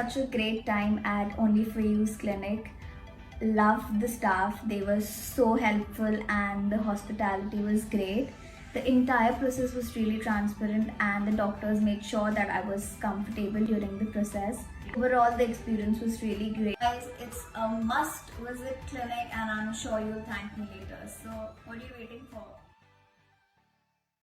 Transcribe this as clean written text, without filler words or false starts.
such a great time at Only For You's clinic. Loved the staff, they were so helpful and the hospitality was great. The entire process was really transparent and the doctors made sure that I was comfortable during the process. Overall, the experience was really great. Guys, it's a must visit clinic and I'm sure you'll thank me later. So what are you waiting for?